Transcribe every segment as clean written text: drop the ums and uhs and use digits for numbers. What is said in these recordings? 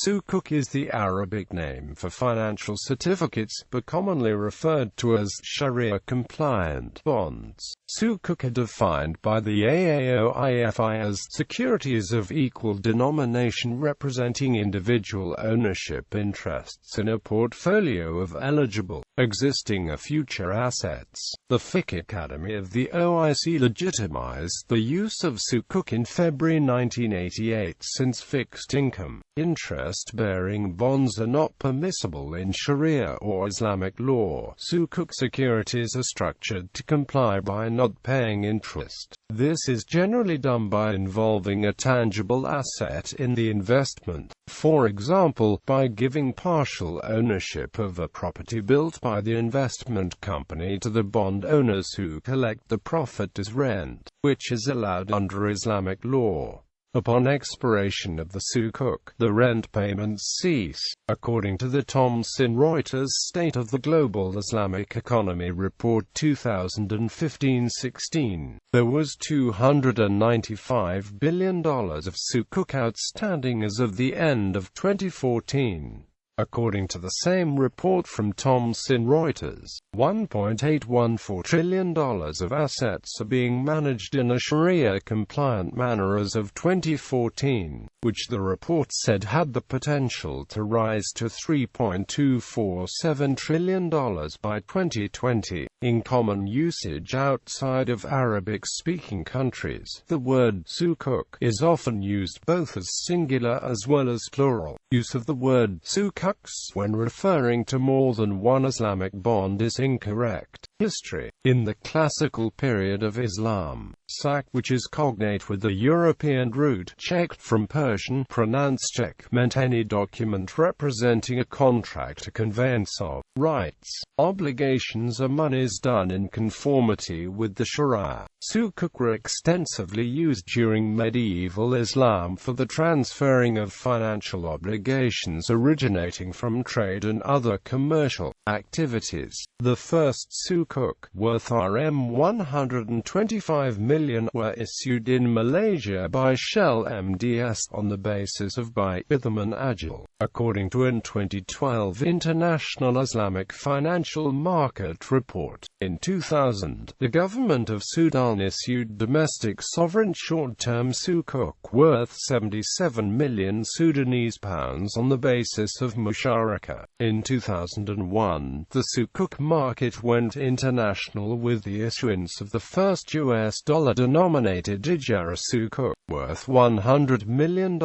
Sukuk is the Arabic name for financial certificates, but commonly referred to as Sharia-compliant bonds. Sukuk are defined by the AAOIFI as securities of equal denomination representing individual ownership interests in a portfolio of eligible, existing or future assets. The Fiqh Academy of the OIC legitimized the use of Sukuk in February 1988 since fixed income, interest-bearing bonds are not permissible in Sharia or Islamic law. Sukuk securities are structured to comply by not paying interest. This is generally done by involving a tangible asset in the investment, for example, by giving partial ownership of a property built by the investment company to the bond owners who collect the profit as rent, which is allowed under Islamic law. Upon expiration of the Sukuk, the rent payments cease. According to the Thomson Reuters State of the Global Islamic Economy Report 2015-16, there was $295 billion of Sukuk outstanding as of the end of 2014. According to the same report from Thomson Reuters, $1.814 trillion of assets are being managed in a Sharia-compliant manner as of 2014, which the report said had the potential to rise to $3.247 trillion by 2020. In common usage outside of Arabic-speaking countries, the word sukuk is often used both as singular as well as plural. Use of the word sukuks when referring to more than one Islamic bond is incorrect. History. In the classical period of Islam, sak, which is cognate with the European root, Czech from Persian, pronounced Czech, meant any document representing a contract or conveyance of rights, obligations or monies done in conformity with the Sharia. Sukuk were extensively used during medieval Islam for the transferring of financial obligations originating from trade and other commercial activities. The first Sukuk, worth Rm125 million, were issued in Malaysia by Shell MDS on the basis of buy Itham and Ajil. According to an 2012 International Islamic Financial Market Report, in 2000, the government of Sudan issued domestic sovereign short-term Sukuk worth 77 million Sudanese pounds on the basis of musharaka. In 2001, the Sukuk market went international with the issuance of the first US dollar-denominated Ijara Sukuk, worth $100 million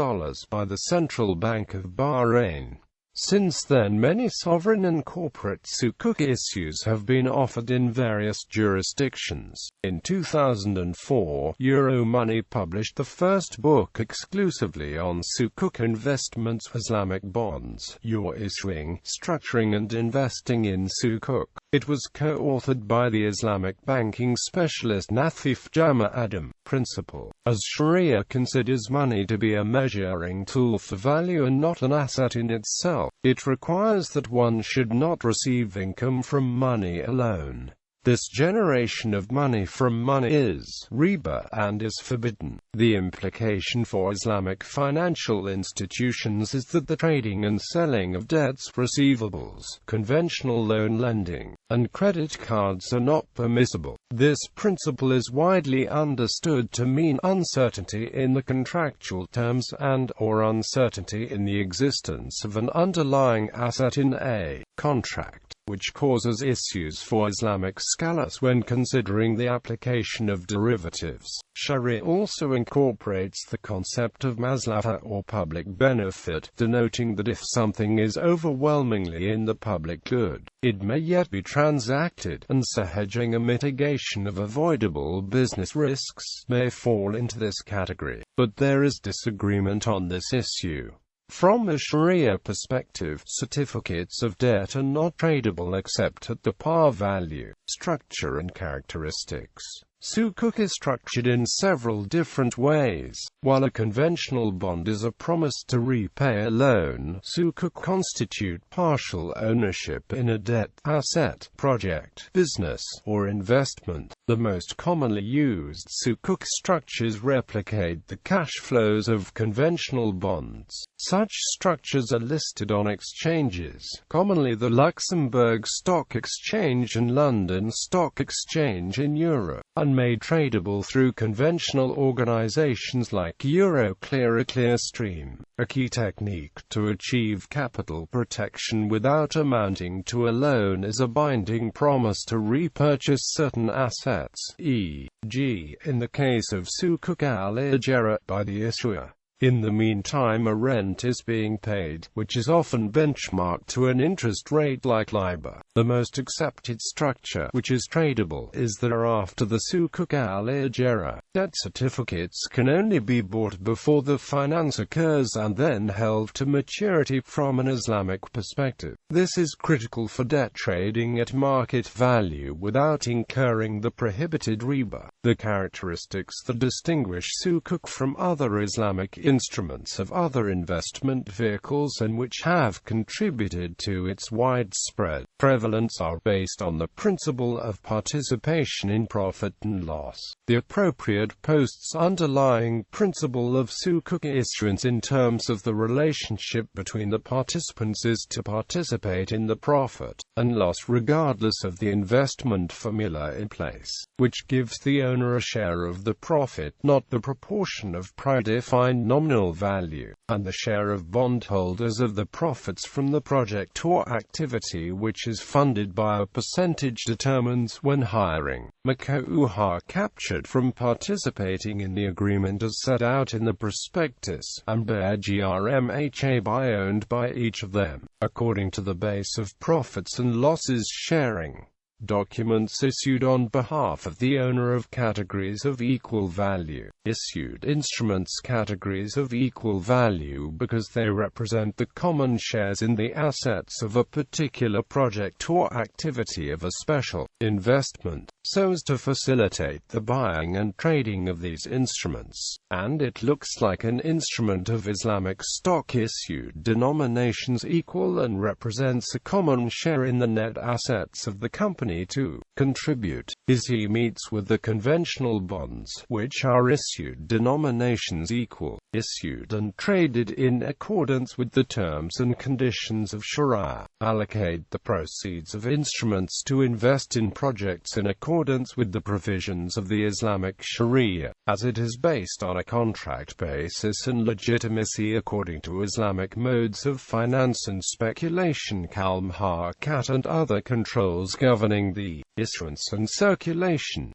by the Central Bank of Bahrain. Since then, many sovereign and corporate Sukuk issues have been offered in various jurisdictions. In 2004, Euromoney published the first book exclusively on Sukuk investments, Islamic bonds, your issuing, structuring and investing in Sukuk. It was co-authored by the Islamic banking specialist Nathif Jama Adam. Principle. As Sharia considers money to be a measuring tool for value and not an asset in itself, it requires that one should not receive income from money alone. This generation of money from money is riba and is forbidden. The implication for Islamic financial institutions is that the trading and selling of debts, receivables, conventional loan lending, and credit cards are not permissible. This principle is widely understood to mean uncertainty in the contractual terms and/or uncertainty in the existence of an underlying asset in a contract, which causes issues for Islamic scholars when considering the application of derivatives. Sharia also incorporates the concept of maslaha or public benefit, denoting that if something is overwhelmingly in the public good, it may yet be transacted, and so hedging a mitigation of avoidable business risks may fall into this category. But there is disagreement on this issue. From a Sharia perspective, certificates of debt are not tradable except at the par value, structure and characteristics. Sukuk is structured in several different ways. While a conventional bond is a promise to repay a loan, Sukuk constitute partial ownership in a debt, asset, project, business, or investment. The most commonly used Sukuk structures replicate the cash flows of conventional bonds. Such structures are listed on exchanges, commonly the Luxembourg Stock Exchange and London Stock Exchange in Europe, and made tradable through conventional organizations like Euroclear or Clearstream. A key technique to achieve capital protection without amounting to a loan is a binding promise to repurchase certain assets, e.g., in the case of Sukuk al-Ijara, by the issuer. In the meantime, a rent is being paid, which is often benchmarked to an interest rate like LIBOR. The most accepted structure, which is tradable, is thereafter the Sukuk al-Ijara. Debt certificates can only be bought before the finance occurs and then held to maturity from an Islamic perspective. This is critical for debt trading at market value without incurring the prohibited riba. The characteristics that distinguish Sukuk from other Islamic instruments of other investment vehicles and which have contributed to its widespread prevalence are based on the principle of participation in profit and loss. The appropriate post's underlying principle of Sukuk issuance in terms of the relationship between the participants is to participate in the profit and loss regardless of the investment formula in place, which gives the owner a share of the profit, not the proportion of predefined nominal value, and the share of bondholders of the profits from the project or activity which is funded by a percentage determines when hiring. Makouha captured from participating in the agreement as set out in the prospectus, and BGRMHA by owned by each of them, according to the base of profits and losses sharing. Documents issued on behalf of the owner of categories of equal value. Issued instruments categories of equal value because they represent the common shares in the assets of a particular project or activity of a special investment, so as to facilitate the buying and trading of these instruments, and it looks like an instrument of Islamic stock. Issued denominations equal and represents a common share in the net assets of the company to contribute. ISI meets with the conventional bonds, which are issued denominations equal, issued and traded in accordance with the terms and conditions of Sharia. Allocate the proceeds of instruments to invest in projects in accordance with the provisions of the Islamic Sharia, as it is based on a contract basis and legitimacy according to Islamic modes of finance and speculation, Kalmharkat and other controls governing the issuance and circulation.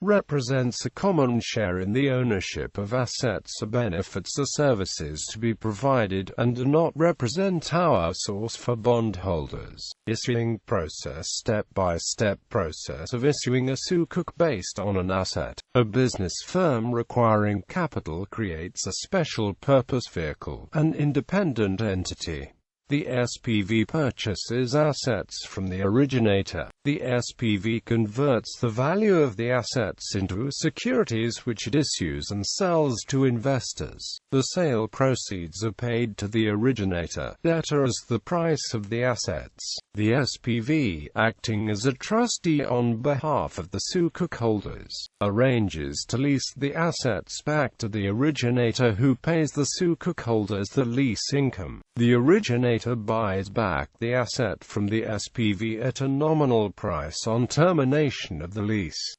Represents a common share in the ownership of assets or benefits or services to be provided, and do not represent our source for bondholders. Issuing process. Step-by-step process of issuing a Sukuk based on an asset. A business firm requiring capital creates a special purpose vehicle, an independent entity. The SPV purchases assets from the originator. The SPV converts the value of the assets into securities which it issues and sells to investors. The sale proceeds are paid to the originator, debtor, as the price of the assets. The SPV, acting as a trustee on behalf of the Sukuk holders, arranges to lease the assets back to the originator, who pays the Sukuk holders the lease income. The originator buys back the asset from the SPV at a nominal price on termination of the lease.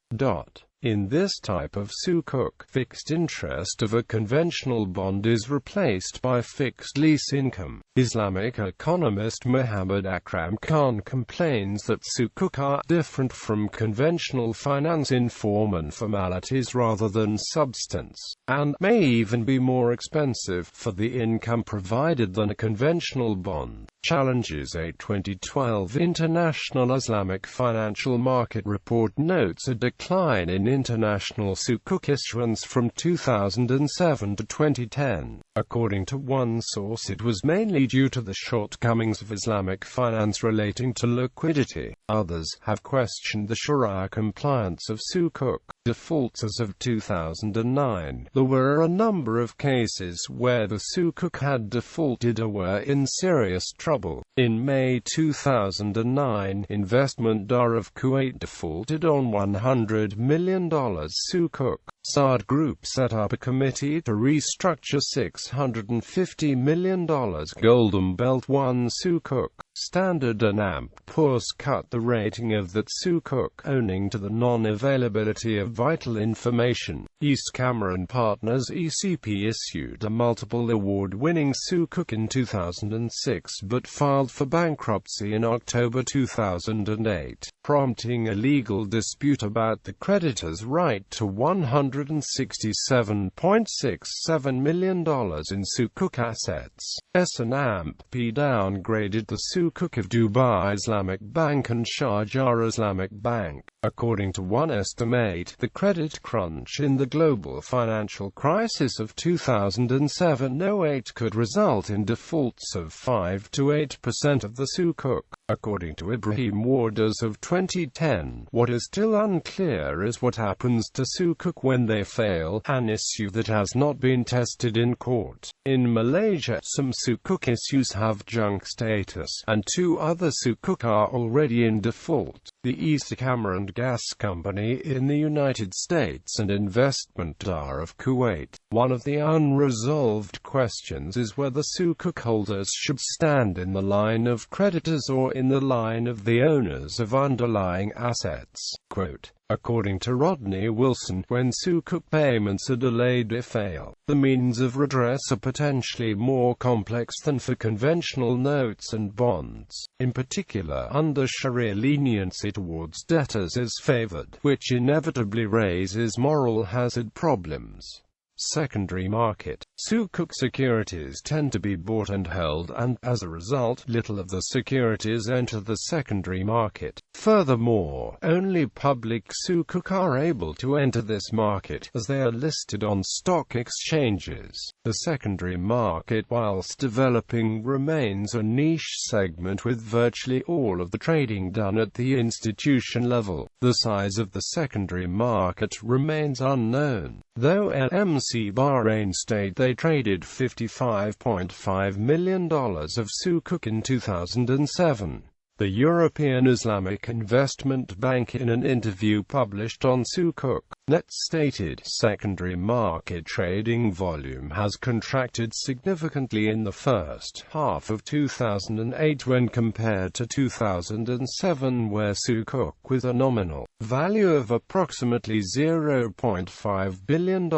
In this type of Sukuk, fixed interest of a conventional bond is replaced by fixed lease income. Islamic economist Muhammad Akram Khan complains that Sukuk are different from conventional finance in form and formalities rather than substance, and may even be more expensive for the income provided than a conventional bond. Challenges. A 2012 International Islamic Financial Market Report notes a decline in international Sukuk issuance from 2007 to 2010. According to one source, it was mainly due to the shortcomings of Islamic finance relating to liquidity. Others have questioned the Sharia compliance of Sukuk defaults as of 2009. There were a number of cases where the Sukuk had defaulted or were in serious trouble. In May 2009, Investment.For of Kuwait defaulted on $100 million Sukuk. Saad Group set up a committee to restructure $650 million Golden Belt 1 Sukuk. Standard & Poor's cut the rating of that Sukuk, owing to the non-availability of vital information. East Cameron Partners (ECP) issued a multiple award-winning Sukuk in 2006 but filed for bankruptcy in October 2008, prompting a legal dispute about the creditor's right to $167.67 million in Sukuk assets. S&P downgraded the Sukuk of Dubai Islamic Bank and Sharjah Islamic Bank. According to one estimate, the credit crunch in the global financial crisis of 2007-08 could result in defaults of 5 to 8% of the Sukuk. According to Ibrahim Warders of 2010, what is still unclear is what happens to Sukuk when they fail, an issue that has not been tested in court. In Malaysia, some Sukuk issues have junk status, and 2 other Sukuk are already in default. The East Cameron Gas Company in the United States and Investment.For of Kuwait. One of the unresolved questions is whether Sukuk holders should stand in the line of creditors or in the line of the owners of underlying assets. Quote, according to Rodney Wilson, when Sukuk payments are delayed or fail, the means of redress are potentially more complex than for conventional notes and bonds. In particular, under Sharia, leniency towards debtors is favored, which inevitably raises moral hazard problems. Secondary market. Sukuk securities tend to be bought and held, and, as a result, little of the securities enter the secondary market. Furthermore, only public Sukuk are able to enter this market, as they are listed on stock exchanges. The secondary market, whilst developing, remains a niche segment with virtually all of the trading done at the institution level. The size of the secondary market remains unknown, though LMC Bahrain state they traded $55.5 million of Sukuk in 2007. The European Islamic Investment Bank, in an interview published on Sukuk Net, stated, secondary market trading volume has contracted significantly in the first half of 2008 when compared to 2007, where Sukuk with a nominal value of approximately $0.5 billion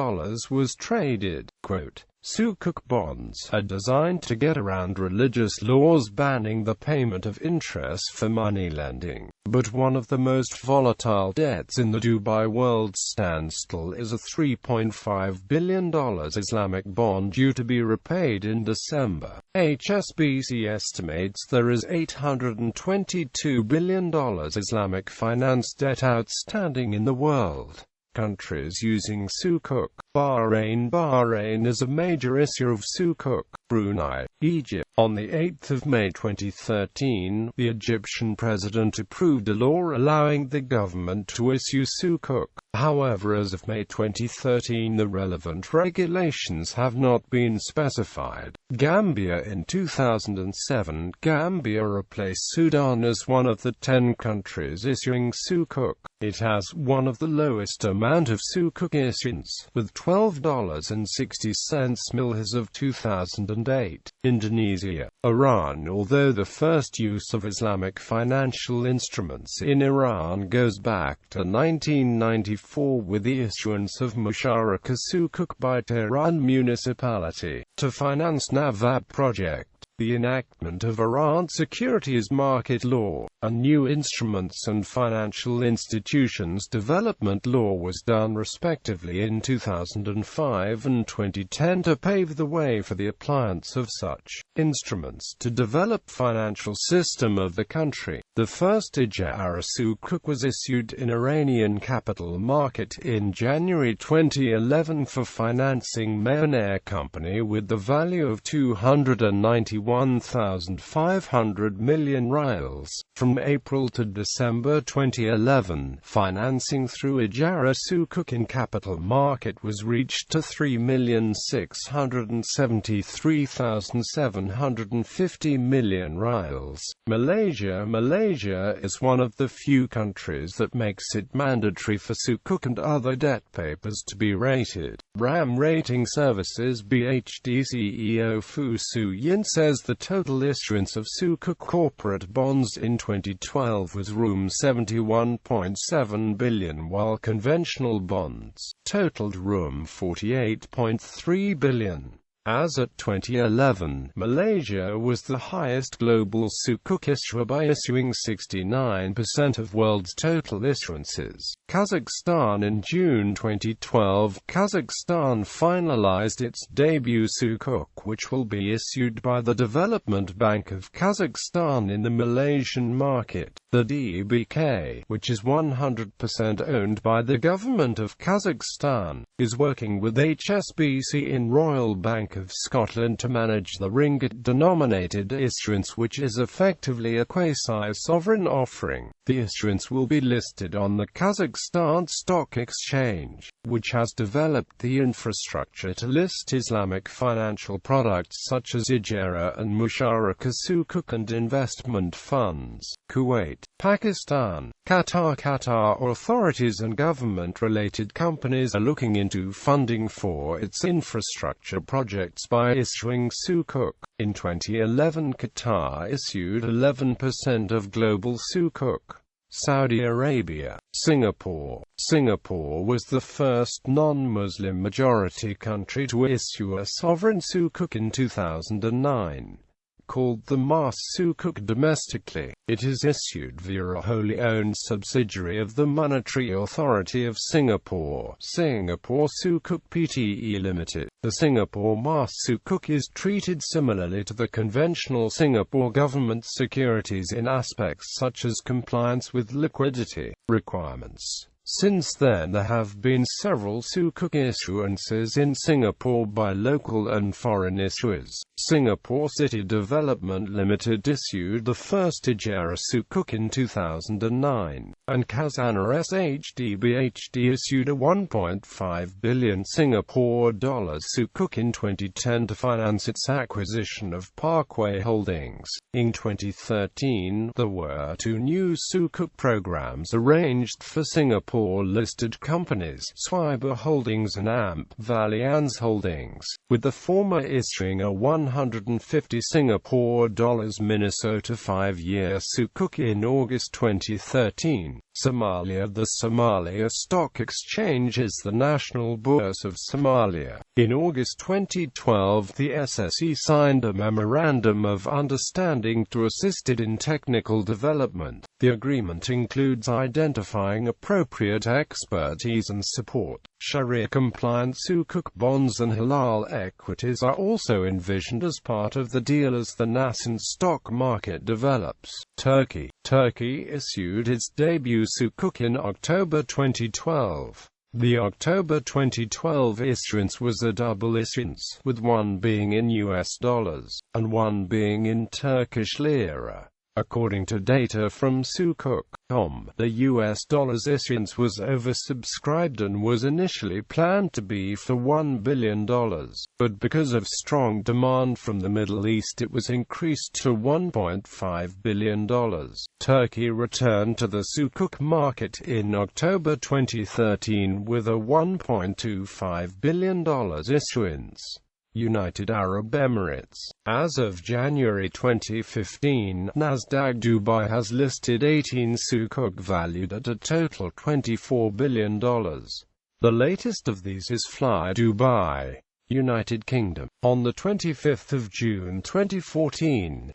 was traded. Quote, Sukuk bonds are designed to get around religious laws banning the payment of interest for money lending. But one of the most volatile debts in the Dubai world standstill is a $3.5 billion Islamic bond due to be repaid in December. HSBC estimates there is $822 billion Islamic finance debt outstanding in the world. Countries using Sukuk. Bahrain is a major issuer of Sukuk. Brunei, Egypt. On 8 May 2013, the Egyptian president approved a law allowing the government to issue Sukuk. However, as of May 2013, the relevant regulations have not been specified. Gambia. In 2007, Gambia replaced Sudan as one of the 10 countries issuing Sukuk. It has one of the lowest amount of Sukuk issuance, with $12.60 mil as of 2008. Indonesia, Iran. Although the first use of Islamic financial instruments in Iran goes back to 1994 with the issuance of Musharaka Sukuk by Tehran municipality to finance Nawab project. the enactment of Iran securities market law, a new instruments and financial institutions development law was done respectively in 2005 and 2010 to pave the way for the appliance of such instruments to develop financial system of the country. The first Ijara-Sukuk was issued in Iranian capital market in January 2011 for financing Mayonair Company with the value of 291,500 million rials. From April to December 2011, financing through Ijara-Sukuk in capital market was reached to 3,673,750 million rials. Malaysia is one of the few countries that makes it mandatory for Sukuk and other debt papers to be rated. RAM Rating Services BHD CEO Fu Su-yin says the total issuance of Sukuk corporate bonds in 2012 was $71.7 billion, while conventional bonds totaled $48.3 billion. As at 2011, Malaysia was the highest global Sukuk issuer by issuing 69% of world's total issuances. Kazakhstan. In June 2012, Kazakhstan finalized its debut Sukuk, which will be issued by the Development Bank of Kazakhstan in the Malaysian market. The DBK, which is 100% owned by the government of Kazakhstan, is working with HSBC in Royal Bank of Scotland to manage the ringgit-denominated issuance, which is effectively a quasi-sovereign offering. The issuance will be listed on the Kazakhstan Stock Exchange, which has developed the infrastructure to list Islamic financial products such as Ijara and Musharaka Sukuk and investment funds. Kuwait, Pakistan, Qatar authorities and government-related companies are looking into funding for its infrastructure projects by issuing Sukuk. In 2011, Qatar issued 11% of global Sukuk. Saudi Arabia, Singapore. Singapore was the first non-Muslim majority country to issue a sovereign Sukuk in 2009. Called the Mas Sukuk domestically, it is issued via a wholly owned subsidiary of the Monetary Authority of Singapore, Singapore Sukuk Pte Limited. The Singapore Mas Sukuk is treated similarly to the conventional Singapore government securities in aspects such as compliance with liquidity requirements. Since then there have been several Sukuk issuances in Singapore by local and foreign issuers. Singapore City Development Limited issued the first Ijara Sukuk in 2009, and Khazanah SHDBHD issued a $1.5 billion Singapore dollars Sukuk in 2010 to finance its acquisition of Parkway Holdings. In 2013, there were two new Sukuk programs arranged for Singapore-listed companies, Swiber Holdings and Amp Valianz Holdings, with the former issuing a 150 Singapore dollars Minnesota 5-year Sukuk in August 2013. Somalia. The Somalia Stock Exchange is the national bourse of Somalia. In August 2012, the SSE signed a Memorandum of Understanding to assist it in technical development. The agreement includes identifying appropriate expertise and support. Sharia-compliant Sukuk bonds and halal equities are also envisioned as part of the deal as the nascent stock market develops. Turkey. Turkey issued its debut Sukuk in October 2012. The October 2012 issuance was a double issuance, with one being in US dollars, and one being in Turkish lira. According to data from Sukuk.com, the US dollars issuance was oversubscribed and was initially planned to be for $1 billion, but because of strong demand from the Middle East it was increased to $1.5 billion. Turkey returned to the Sukuk market in October 2013 with a $1.25 billion issuance. United Arab Emirates. As of January 2015, Nasdaq Dubai has listed 18 Sukuk valued at a total $24 billion. The latest of these is Fly Dubai. United Kingdom. On 25 June 2014,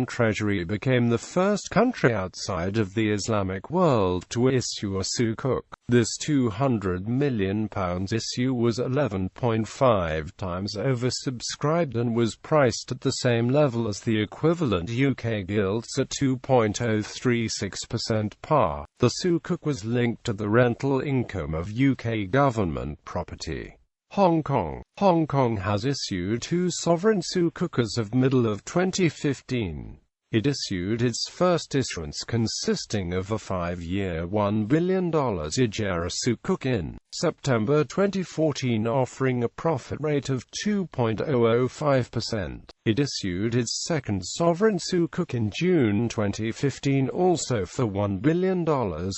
Treasury became the first country outside of the Islamic world to issue a Sukuk. This £200 million issue was 11.5 times oversubscribed and was priced at the same level as the equivalent UK gilts at 2.036% par. The Sukuk was linked to the rental income of UK government property. Hong Kong. Hong Kong has issued two sovereign Sukuk as of middle of 2015. It issued its first issuance consisting of a 5-year $1 billion Ijara Sukuk in September 2014, offering a profit rate of 2.005%. It issued its second sovereign Sukuk in June 2015, also for $1 billion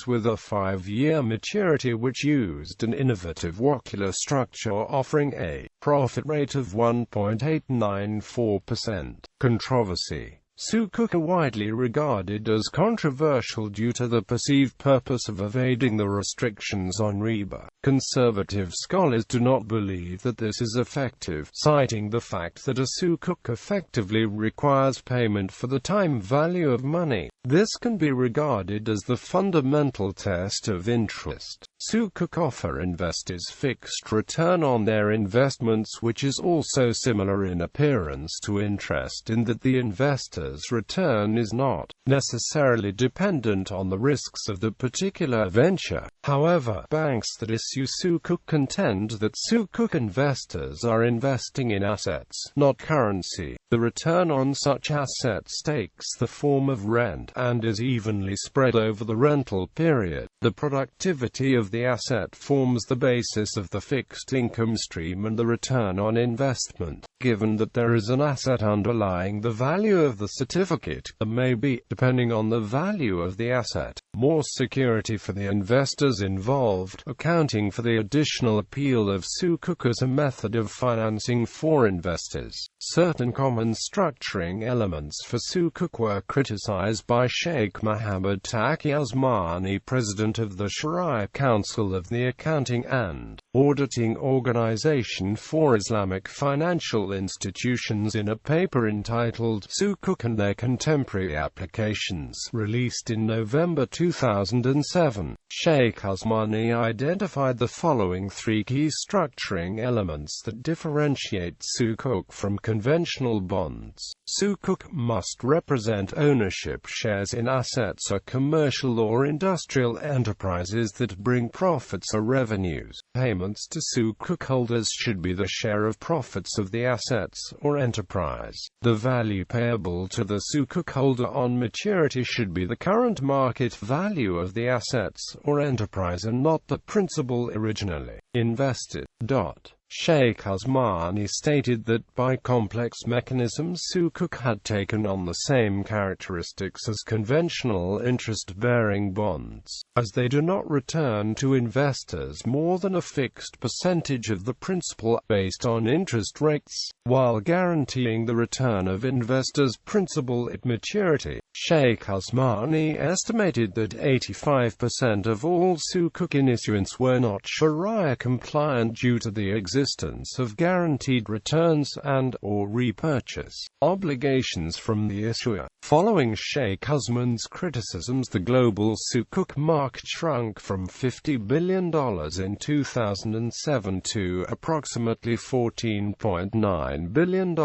with a 5-year maturity, which used an innovative Wakula structure offering a profit rate of 1.894%. Controversy. Sukuk are widely regarded as controversial due to the perceived purpose of evading the restrictions on riba. Conservative scholars do not believe that this is effective, citing the fact that a Sukuk effectively requires payment for the time value of money. This can be regarded as the fundamental test of interest. Sukuk offer investors fixed return on their investments, which is also similar in appearance to interest in that the investor's return is not necessarily dependent on the risks of the particular venture. However, banks that issue Sukuk contend that Sukuk investors are investing in assets, not currency. The return on such assets takes the form of rent and is evenly spread over the rental period. The productivity of the asset forms the basis of the fixed income stream and the return on investment. Given that there is an asset underlying the value of the certificate, there may be, depending on the value of the asset, more security for the investors involved, accounting for the additional appeal of Sukuk as a method of financing for investors. Certain common structuring elements for Sukuk were criticized by Sheikh Mohammed Taqi Usmani, president of the Sharia Council of the Accounting and Auditing Organization for Islamic Financial Institutions, in a paper entitled Sukuk and Their Contemporary Applications, released in November 2007. Sheikh Usmani identified the following three key structuring elements that differentiate Sukuk from conventional bonds. Sukuk must represent ownership shares in assets or commercial or industrial enterprises that bring profits or revenues. Payments to Sukuk holders should be the share of profits of the assets or enterprise. The value payable to the Sukuk holder on maturity should be the current market value of the assets or enterprise and not the principal originally invested. Sheikh Usmani stated that by complex mechanisms Sukuk had taken on the same characteristics as conventional interest-bearing bonds, as they do not return to investors more than a fixed percentage of the principal, based on interest rates, while guaranteeing the return of investors' principal at maturity. Sheikh Usmani estimated that 85% of all Sukuk in issuance were not Sharia compliant due to the existence of guaranteed returns and or repurchase obligations from the issuer. Following Sheikh Usman's criticisms, the global Sukuk market shrunk from $50 billion in 2007 to approximately $14.9 billion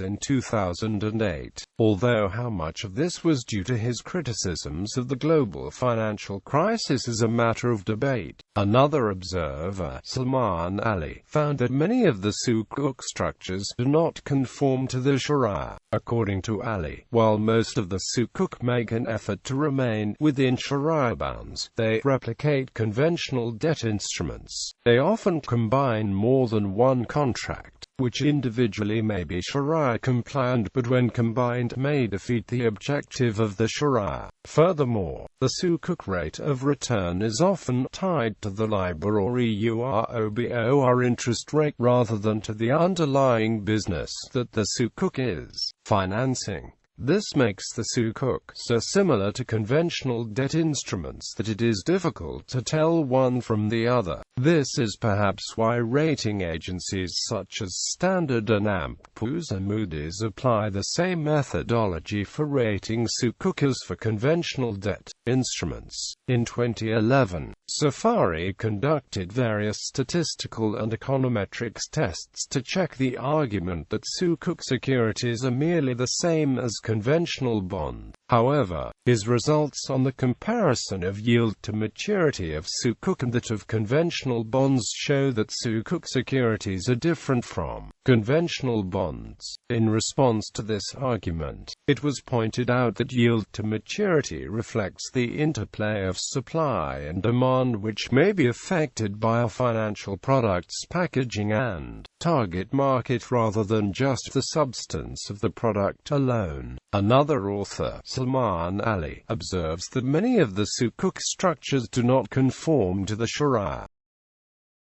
in 2008. Although how much of this was due to his criticisms of the global financial crisis is a matter of debate. Another observer, Salman Ali, found that many of the Sukuk structures do not conform to the Sharia. According to Ali, while most of the Sukuk make an effort to remain within Sharia bounds, they replicate conventional debt instruments. They often combine more than one contract, which individually may be Sharia compliant but when combined may defeat the objective of the Sharia. Furthermore, the Sukuk rate of return is often tied to the LIBOR or EUROBOR interest rate rather than to the underlying business that the Sukuk is financing. This makes the Sukuk so similar to conventional debt instruments that it is difficult to tell one from the other. This is perhaps why rating agencies such as Standard & Poor's and Moody's apply the same methodology for rating Sukuk as for conventional debt instruments. In 2011, Safari conducted various statistical and econometrics tests to check the argument that Sukuk securities are merely the same as conventional bonds. However, his results on the comparison of yield to maturity of Sukuk and that of conventional bonds show that Sukuk securities are different from conventional bonds. In response to this argument, it was pointed out that yield to maturity reflects the interplay of supply and demand, which may be affected by a financial product's packaging and target market rather than just the substance of the product alone. Another author, Salman Ali, observes that many of the Sukuk structures do not conform to the Sharia.